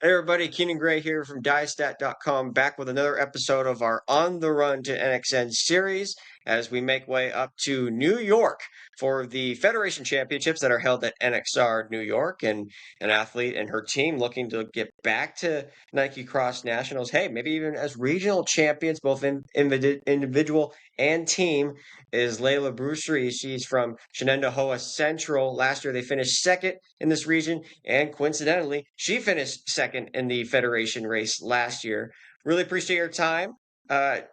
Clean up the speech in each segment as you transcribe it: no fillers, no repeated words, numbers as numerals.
Hey everybody, Keenan Gray here from DyeStat.com, back with another episode of our On the Run to NXN series as we make way up to New York for the Federation Championships that are held at NXR New York, and an athlete and her team looking to get back to Nike Cross Nationals. Hey, maybe even as regional champions, both individual and team, is Leyla Bhusri. She's from Shenendehowa Central. Last year they finished second in this region, and coincidentally, she finished second in the Federation race last year. Really appreciate your time.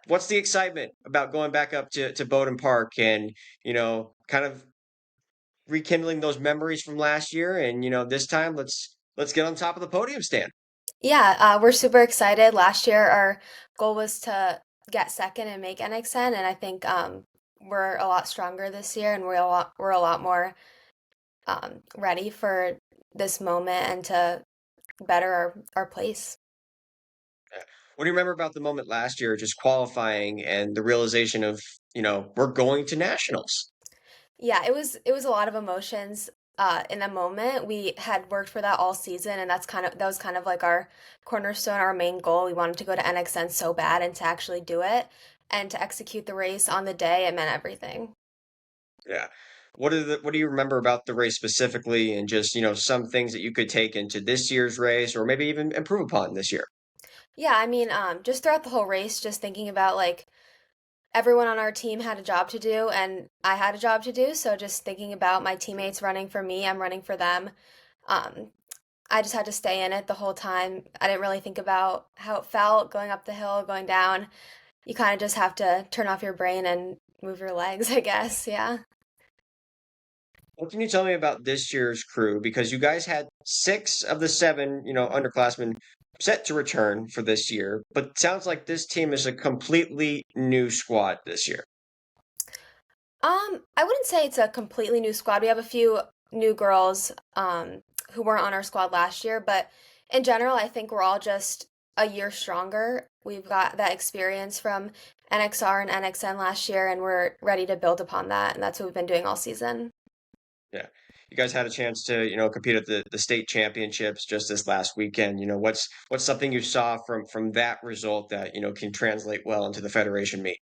What's the excitement about going back up to Bowden Park and, kind of rekindling those memories from last year? And, this time let's get on top of the podium stand. Yeah, we're super excited. Last year, our goal was to get second and make NXN, and I think we're a lot stronger this year, and we're a lot more ready for this moment and to better our place. What do you remember about the moment last year, just qualifying and the realization of, we're going to nationals? Yeah, it was a lot of emotions in the moment. We had worked for that all season, and that was kind of like our cornerstone, our main goal. We wanted to go to NXN so bad, and to actually do it and to execute the race on the day, it meant everything. Yeah. What do you remember about the race specifically and just, some things that you could take into this year's race or maybe even improve upon this year? Yeah, I mean, just throughout the whole race, just thinking about like everyone on our team had a job to do and I had a job to do. So just thinking about my teammates running for me, I'm running for them. Um, I just had to stay in it the whole time. I didn't really think about how it felt going up the hill, going down. You kind of just have to turn off your brain and move your legs, I guess. Yeah. What can you tell me about this year's crew? Because you guys had six of the seven, underclassmen set to return for this year, but it sounds like this team is a completely new squad this year. I wouldn't say it's a completely new squad. We have a few new girls who weren't on our squad last year, but in general, I think we're all just a year stronger. We've got that experience from NXR and NXN last year, and we're ready to build upon that, and that's what we've been doing all season. Yeah. You guys had a chance to, compete at the state championships just this last weekend. What's something you saw from that result that, can translate well into the Federation meet?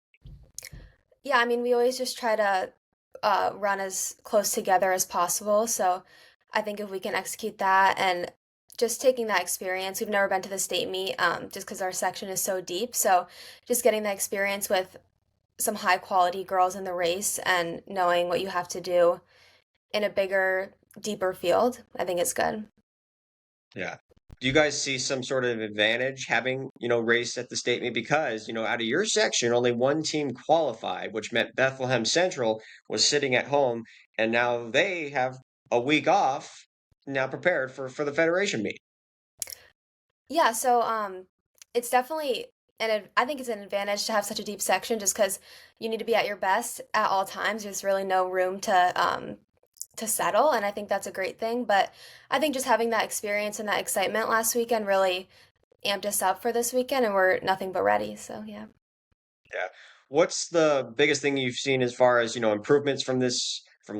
Yeah, I mean, we always just try to run as close together as possible. So I think if we can execute that and just taking that experience, we've never been to the state meet just because our section is so deep. So just getting that experience with some high quality girls in the race and knowing what you have to do in a bigger, deeper field, I think it's good. Yeah. Do you guys see some sort of advantage having, raced at the state meet? Because, out of your section, only one team qualified, which meant Bethlehem Central was sitting at home, and now they have a week off, now prepared for the Federation meet. Yeah, so it's definitely I think it's an advantage to have such a deep section just because you need to be at your best at all times. There's really no room to settle, and I think that's a great thing. But I think just having that experience and that excitement last weekend really amped us up for this weekend, and we're nothing but ready. So yeah. Yeah. What's the biggest thing you've seen as far as, improvements from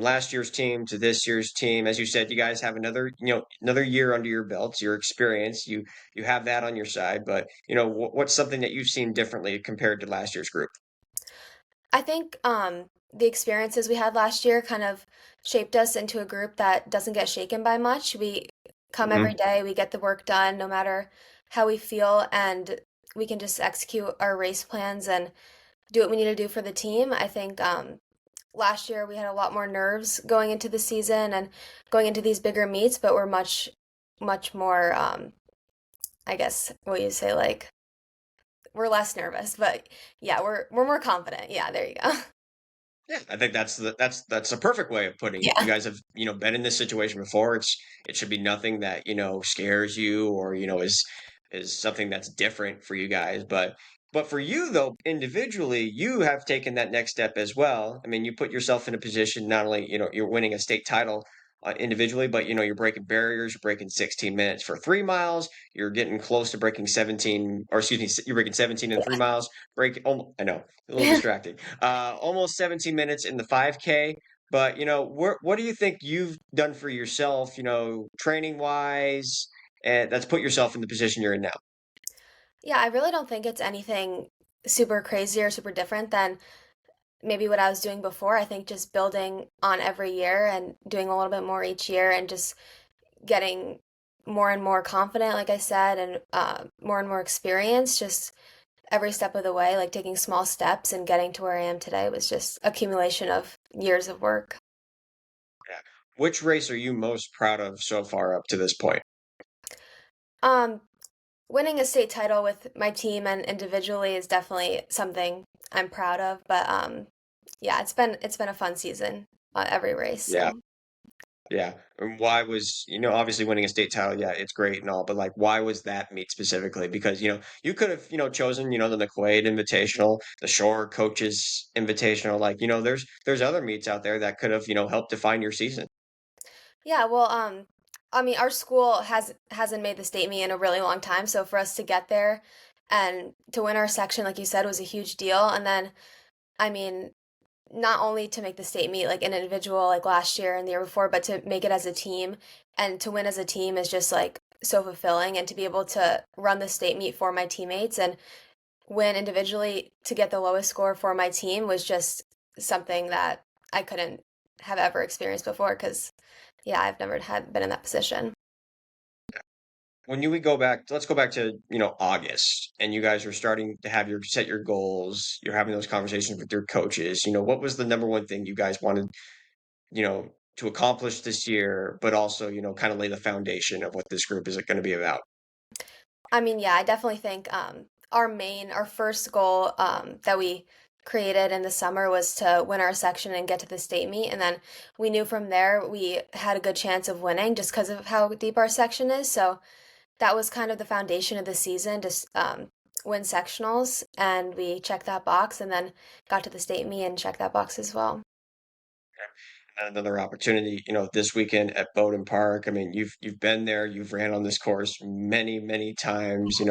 last year's team to this year's team? As you said, you guys have another year under your belts, your experience, you have that on your side, but, what's something that you've seen differently compared to last year's group? I think the experiences we had last year kind of shaped us into a group that doesn't get shaken by much. We come every Hmm. day, we get the work done no matter how we feel, and we can just execute our race plans and do what we need to do for the team. I think last year we had a lot more nerves going into the season and going into these bigger meets, but we're much more, I guess, what you say, like we're less nervous, but yeah, we're more confident. Yeah, there you go. Yeah, I think that's a perfect way of putting it. You Yeah. guys have, been in this situation before. It should be nothing that, scares you or, is something that's different for you guys. But for you though, individually, you have taken that next step as well. I mean, you put yourself in a position not only, you're winning a state title individually, but you're breaking barriers, you're breaking 16 minutes for 3 miles, you're getting close to breaking 17, or excuse me, you're breaking 17 in 3 miles, I know, a little Yeah. distracting. Almost 17 minutes in the 5K. But what do you think you've done for yourself, training wise, and that's put yourself in the position you're in now? Yeah, I really don't think it's anything super crazy or super different than maybe what I was doing before. I think just building on every year and doing a little bit more each year and just getting more and more confident, like I said, and more and more experience just every step of the way, like taking small steps and getting to where I am today was just accumulation of years of work. Yeah. Which race are you most proud of so far up to this point? Um, Winning a state title with my team and individually is definitely something I'm proud of, but yeah, it's been a fun season, every race, Yeah. so. Yeah. And why was, obviously winning a state title, yeah, it's great and all, but like why was that meet specifically? Because, you could have, chosen, the McQuaid Invitational, the Shore Coaches Invitational, like, there's other meets out there that could have, helped define your season. Yeah, well, I mean, our school hasn't made the state meet in a really long time, so for us to get there and to win our section, like you said, was a huge deal. And then, I mean, not only to make the state meet like an individual like last year and the year before, but to make it as a team and to win as a team is just like so fulfilling. And to be able to run the state meet for my teammates and win individually to get the lowest score for my team was just something that I couldn't have ever experienced before because yeah, I've never had been in that position. When you we go back, let's go back to, August, and you guys are starting to have set your goals, you're having those conversations with your coaches. What was the number one thing you guys wanted, to accomplish this year, but also, kind of lay the foundation of what this group is going to be about? I mean, yeah, I definitely think our first goal that we created in the summer was to win our section and get to the state meet. And then we knew from there we had a good chance of winning just because of how deep our section is. So that was kind of the foundation of the season, just win sectionals. And we checked that box and then got to the state meet and checked that box as well. And another opportunity, this weekend at Bowden Park. I mean, you've been there, you've ran on this course many, many times.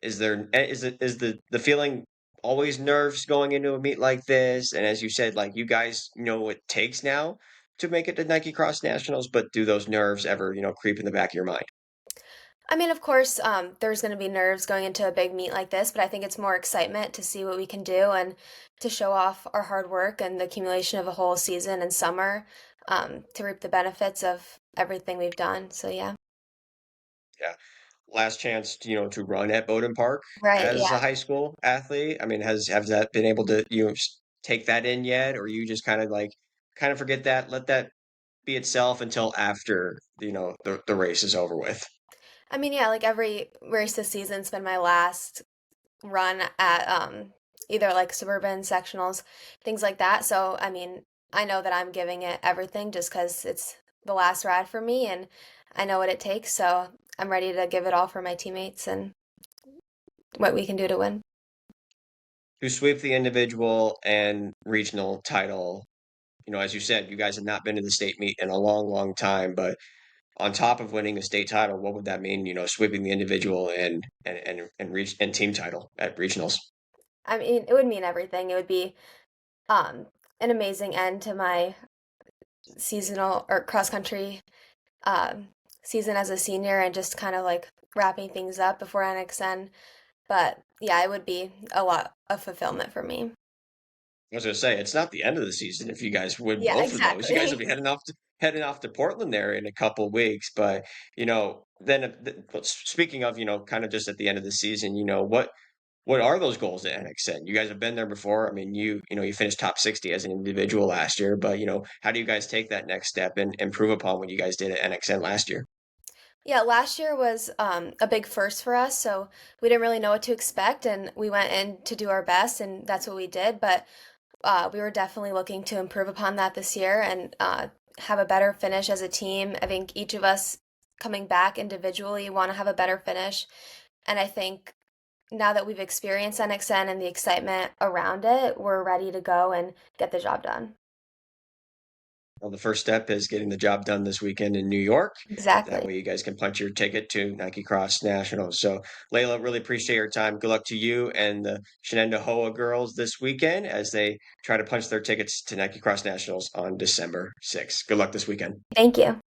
Is the feeling always nerves going into a meet like this? And as you said, like you guys know what it takes now to make it to Nike Cross Nationals, but do those nerves ever, creep in the back of your mind? I mean, of course, there's going to be nerves going into a big meet like this, but I think it's more excitement to see what we can do and to show off our hard work and the accumulation of a whole season and summer to reap the benefits of everything we've done. So, yeah. Yeah. Last chance, to run at Bowden Park Right. as Yeah. a high school athlete. I mean, has that been able to take that in yet, or you just kind of forget that, let that be itself until after the race is over with? I mean, yeah, like every race this season's been my last run at either like suburban sectionals, things like that. So, I mean, I know that I'm giving it everything just because it's the last ride for me and I know what it takes. So, I'm ready to give it all for my teammates and what we can do to win. To sweep the individual and regional title, as you said, you guys have not been to the state meet in a long, long time, but on top of winning a state title, what would that mean? Sweeping the individual and team title at regionals. I mean, it would mean everything. It would be um, an amazing end to my seasonal or cross country um, season as a senior and just kind of like wrapping things up before NXN. But yeah, it would be a lot of fulfillment for me. I was gonna say it's not the end of the season if you guys win Yeah, both of those. You guys will exactly. be heading off to Portland there in a couple weeks. But then but speaking of kind of just at the end of the season, what are those goals at NXN? You guys have been there before. I mean, you finished top 60 as an individual last year, but how do you guys take that next step and improve upon what you guys did at NXN last year? Yeah, last year was a big first for us, so we didn't really know what to expect, and we went in to do our best, and that's what we did. But we were definitely looking to improve upon that this year and have a better finish as a team. I think each of us coming back individually want to have a better finish, and I think now that we've experienced NXN and the excitement around it, we're ready to go and get the job done. Well, the first step is getting the job done this weekend in New York. That Exactly. way, you guys can punch your ticket to Nike Cross Nationals. So, Layla, really appreciate your time. Good luck to you and the Shenendehowa girls this weekend as they try to punch their tickets to Nike Cross Nationals on December 6th. Good luck this weekend. Thank you.